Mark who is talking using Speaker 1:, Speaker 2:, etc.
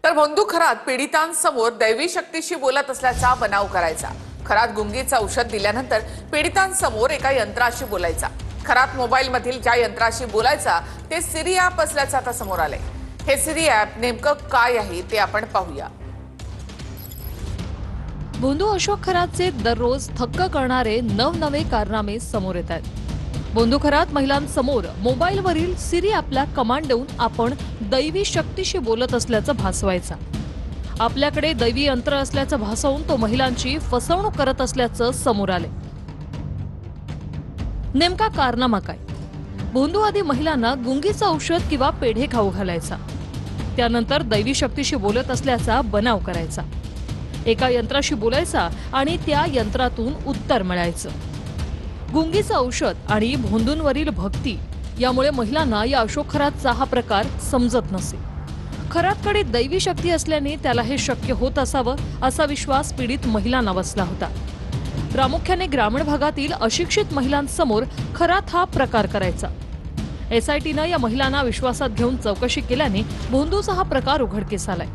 Speaker 1: तर भोंदू खरात पीडितांसमोर दैवी शक्तीशी बोलत असल्याचा बनाव करायचा। खरात गुंगीचं औषध दिल्यानंतर पीडितांसमोर एका यंत्राशी बोलायचा। खरात मोबाईल मधील ज्या यंत्राशी बोलायचा ते सिरी ॲप असल्याचं आता समोर आलंय। हे सिरी ॲप नेमकं काय आहे ते आपण पाहूया।
Speaker 2: भोंदू अशोक खरातचे दररोज थक्क करणारे नवनवे कारनामे समोर येत आहेत। भोंदू खरात महिलांसमोर मोबाईलवरील सिरी ॲपला कमांड देऊन आपण दैवी शक्तीशी बोलत असल्याचं भासवायचा। आपल्याकडे दैवी यंत्र असल्याचं भासवून तो महिलांची फसवणूक करत असल्याचं समोर आले। नेमका कारनामा काय? भोंदू आधी महिलांना गुंगीचं औषध किंवा पेढे खाऊ घालायचा, त्यानंतर दैवी शक्तीशी बोलत असल्याचा बनाव करायचा। एका यंत्राशी बोलायचा आणि त्या यंत्रातून उत्तर मिळायचं। गुंगीचं औषध आणि भोंदूंवरील भक्ती यामुळे महिलांना या अशोक खरातचा हा प्रकार समजत नसे। खरातकडे दैवी शक्ती असल्याने त्याला हे शक्य होत असावं असा विश्वास पीडित महिलांना बसला होता। प्रामुख्याने ग्रामीण भागातील अशिक्षित महिलांसमोर खरात हा प्रकार करायचा। SITनं या महिलांना विश्वासात घेऊन चौकशी केल्याने भोंदूचा हा प्रकार उघडकीस आलाय।